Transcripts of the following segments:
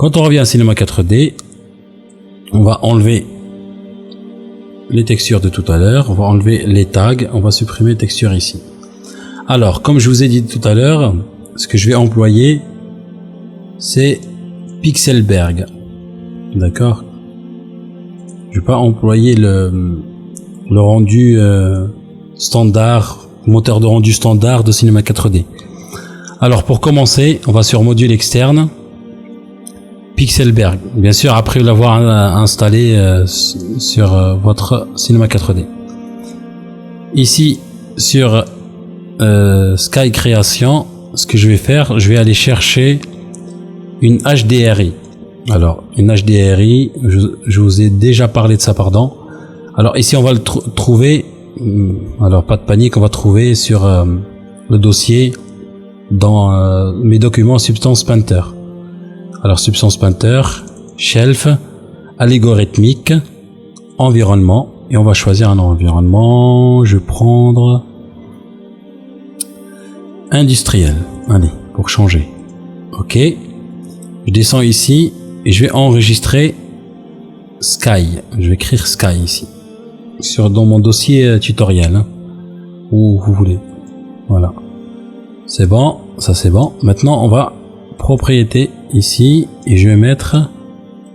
Quand on revient à Cinema 4D, on va enlever les textures de tout à l'heure, on va enlever les tags, on va supprimer les textures ici. Alors, comme je vous ai dit tout à l'heure, ce que je vais employer, c'est Pixelberg. D'accord? Je vais pas employer le rendu standard, moteur de rendu standard de Cinema 4D. Alors, pour commencer, on va sur module externe, Pixelberg. Bien sûr, après l'avoir installé sur votre Cinema 4D. Ici, sur Sky Création, ce que je vais faire, je vais aller chercher une HDRI. Alors, une HDRI, je vous ai déjà parlé de ça, pardon. Alors ici, on va le trouver, alors pas de panique, on va trouver sur le dossier dans mes documents Substance Painter. Alors Substance Painter, Shelf, algorithmique, environnement, et on va choisir un environnement. Je vais prendre industriel, allez, pour changer. Ok, je descends ici et je vais enregistrer Sky. Je vais écrire Sky ici dans mon dossier tutoriel, hein, où vous voulez. Voilà, c'est bon, ça c'est bon. Maintenant on va propriété ici et je vais mettre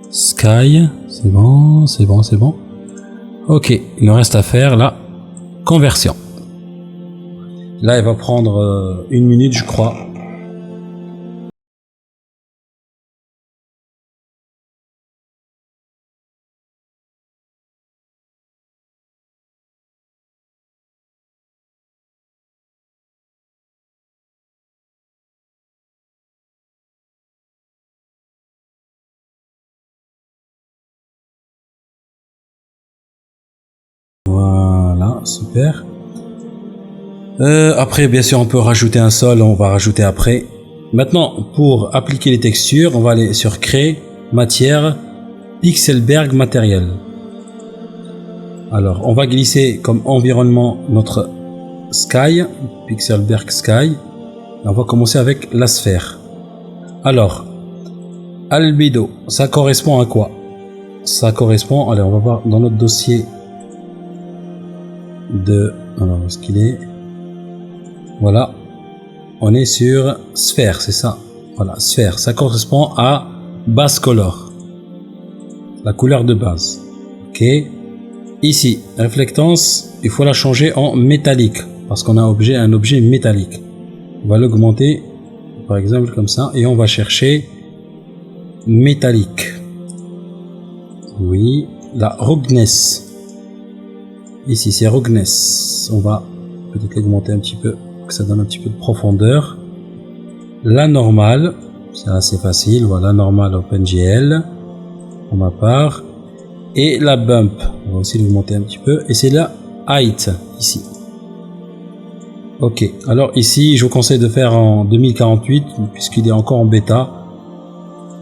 Sky. C'est bon, c'est bon, c'est bon. Ok, il nous reste à faire la conversion. Là, il va prendre 1 minute, je crois. Voilà, super. Après, bien sûr, on peut rajouter un sol, on va rajouter après. Maintenant, pour appliquer les textures, on va aller sur Créer, Matière, Pixelberg Matériel. Alors, on va glisser comme environnement notre Sky, Pixelberg Sky. On va commencer avec la sphère. Alors, albedo, ça correspond à quoi? Ça correspond, allez, on va voir dans notre dossier de... Alors, où est-ce qu'il est? Voilà, on est sur sphère, c'est ça. Voilà, sphère, ça correspond à base color, la couleur de base. Ok. Ici, réflectance, il faut la changer en métallique parce qu'on a un objet métallique. On va l'augmenter, par exemple comme ça, et on va chercher métallique. Oui, la roughness. Ici, c'est roughness. On va peut-être l'augmenter un petit peu, que ça donne un petit peu de profondeur. La normale, c'est assez facile. Voilà, normale OpenGL pour ma part. Et la bump, on va aussi l'augmenter un petit peu. Et c'est la height ici. Ok, alors ici, je vous conseille de faire en 2048 puisqu'il est encore en bêta.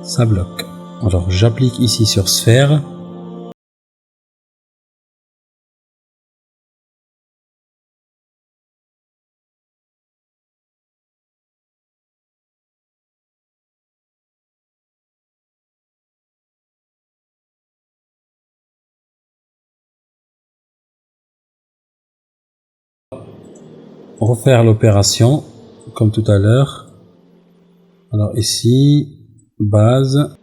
Ça bloque. Alors j'applique ici sur sphère. Refaire l'opération comme tout à l'heure. Alors ici, base.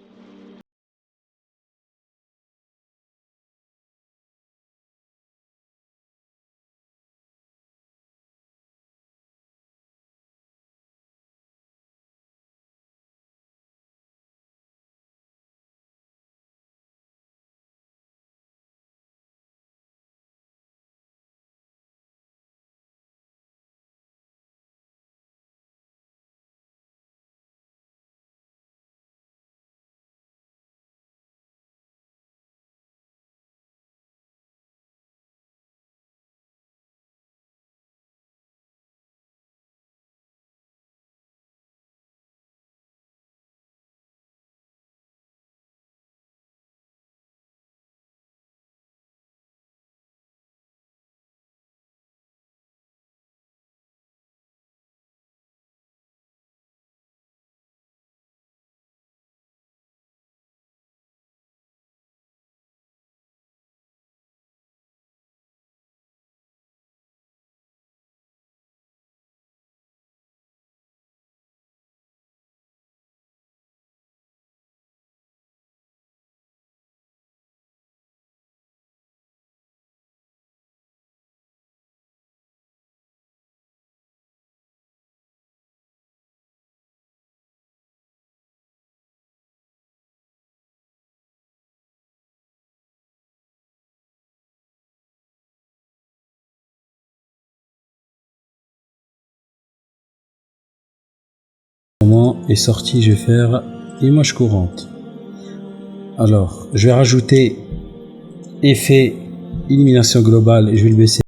est sorti, je vais faire image courante. Alors, je vais rajouter effet illumination globale et je vais le baisser.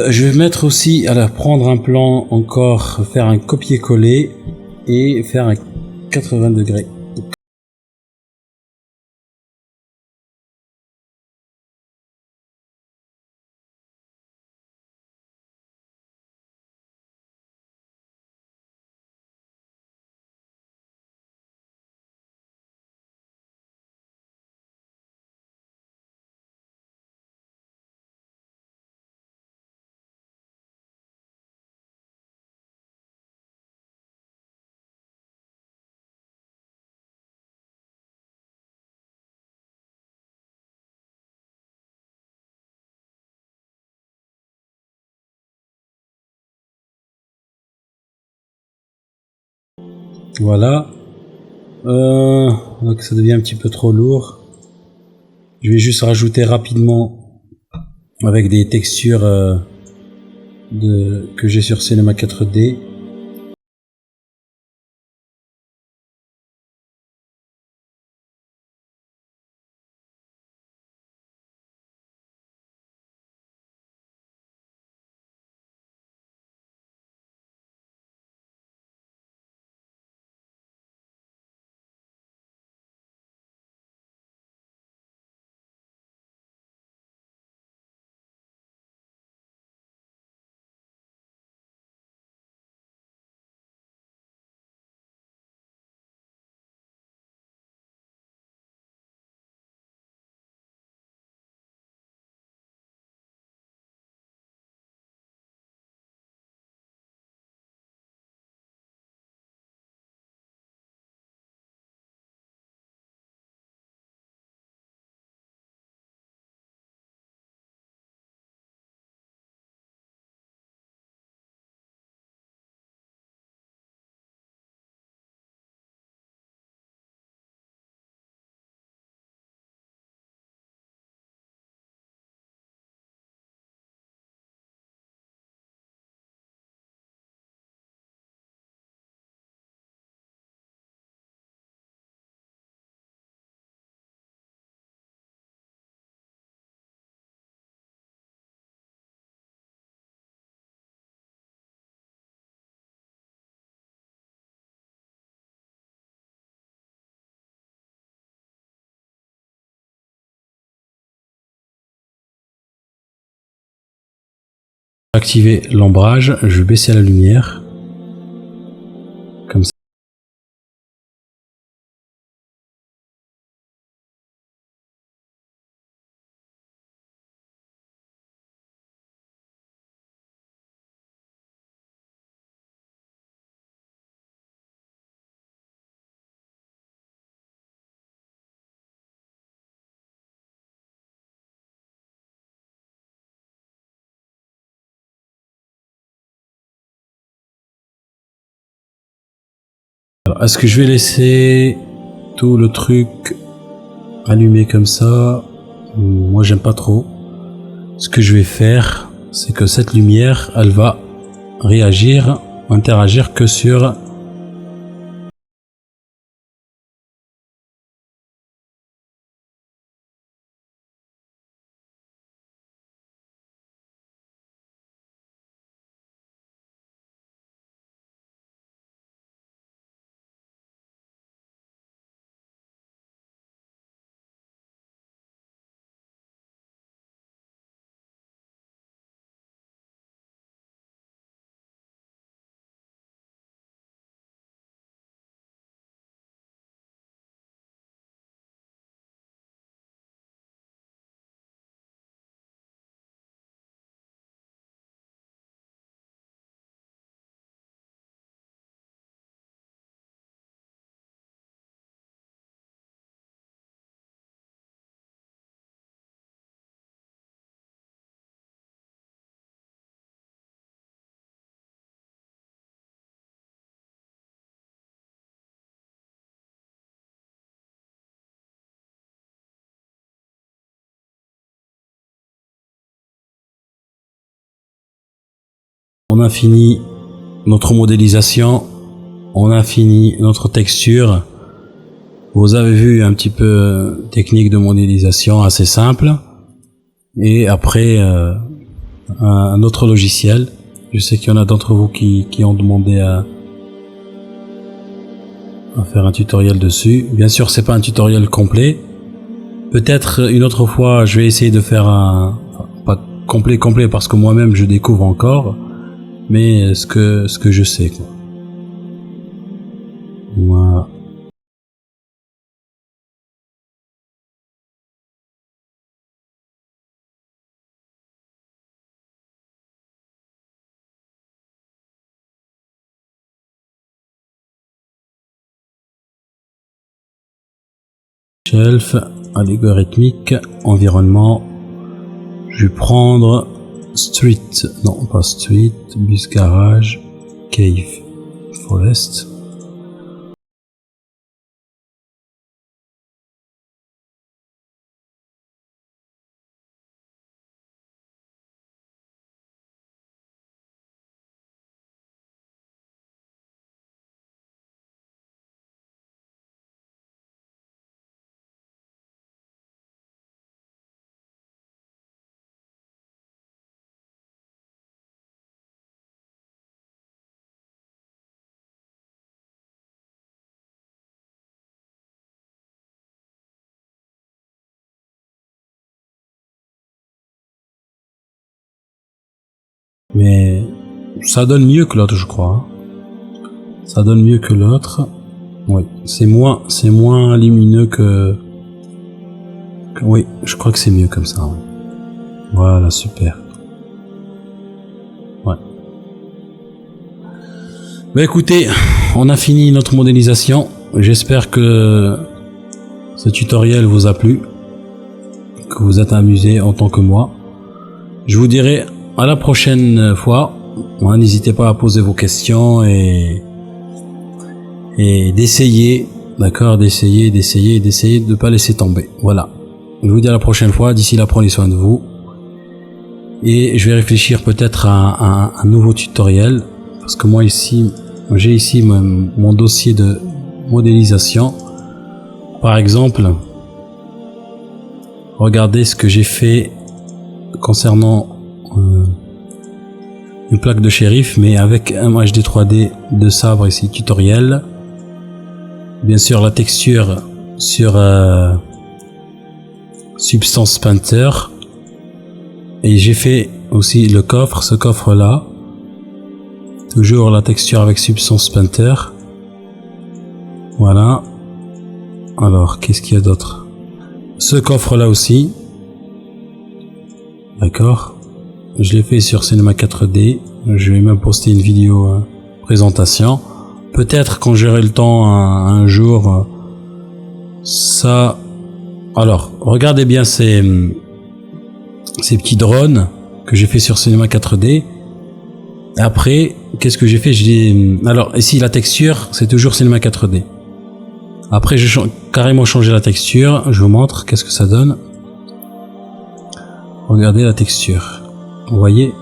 Je vais mettre aussi, alors prendre un plan encore, faire un copier-coller et faire un 80 degrés. Voilà. Donc ça devient un petit peu trop lourd. Je vais juste rajouter rapidement avec des textures que j'ai sur Cinema 4D. Activer l'ombrage, je vais baisser la lumière. Comme ça. Alors, est-ce que je vais laisser tout le truc allumé comme ça? Moi, j'aime pas trop. Ce que je vais faire, c'est que cette lumière, elle va réagir, interagir que sur a fini notre modélisation, on a fini notre texture. Vous avez vu un petit peu technique de modélisation assez simple. Et après, un autre logiciel. Je sais qu'il y en a d'entre vous qui ont demandé à faire un tutoriel dessus. Bien sûr, c'est pas un tutoriel complet. Peut-être une autre fois, je vais essayer de faire pas complet parce que moi-même je découvre encore, mais ce que je sais, quoi. Voilà. Shelf, algorithmique, environnement. Je vais prendre street, non pas street, bus garage, cave, forest. Mais ça donne mieux que l'autre, je crois. Ça donne mieux que l'autre. Oui, c'est moins lumineux que... Oui, je crois que c'est mieux comme ça. Oui. Voilà, super. Ouais. Bah écoutez, on a fini notre modélisation. J'espère que ce tutoriel vous a plu, que vous êtes amusé en tant que moi. Je vous dirai à la prochaine fois. N'hésitez pas à poser vos questions et d'essayer, d'accord, d'essayer de pas laisser tomber. Voilà. Je vous dis à la prochaine fois. D'ici là, prenez soin de vous. Et je vais réfléchir peut-être à un nouveau tutoriel, parce que moi ici, j'ai ici mon dossier de modélisation. Par exemple, regardez ce que j'ai fait concernant une plaque de shérif, mais avec un HD 3D de sabre ici, tutoriel. Bien sûr, la texture sur Substance Painter. Et j'ai fait aussi le coffre, ce coffre là. Toujours la texture avec Substance Painter. Voilà. Alors, qu'est-ce qu'il y a d'autre? Ce coffre là aussi. D'accord. Je l'ai fait sur Cinema 4D. Je vais même poster une vidéo présentation. Peut-être quand j'aurai le temps un jour. Ça. Alors, regardez bien ces petits drones que j'ai fait sur Cinema 4D. Après, qu'est-ce que j'ai fait? Alors ici la texture, c'est toujours Cinema 4D. Après, j'ai carrément changé la texture. Je vous montre qu'est-ce que ça donne. Regardez la texture. Vous voyez?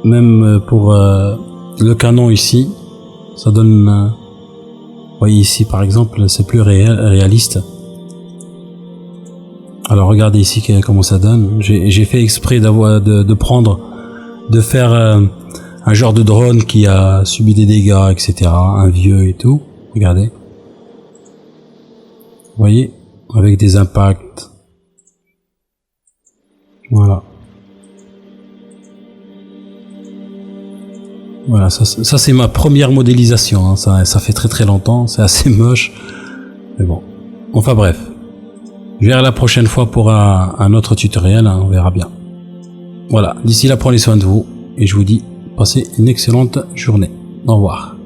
Même pour le canon ici, ça donne... vous voyez ici par exemple, c'est plus réaliste. Alors regardez ici comment ça donne. J'ai fait exprès de faire un genre de drone qui a subi des dégâts, etc. Un vieux et tout. Regardez. Vous voyez? Avec des impacts. Voilà. Voilà, ça c'est ma première modélisation. Hein. Ça fait très longtemps. C'est assez moche. Mais bon. Enfin bref. Je verrai la prochaine fois pour un autre tutoriel, hein, on verra bien. Voilà, d'ici là, prenez soin de vous et je vous dis, passez une excellente journée. Au revoir.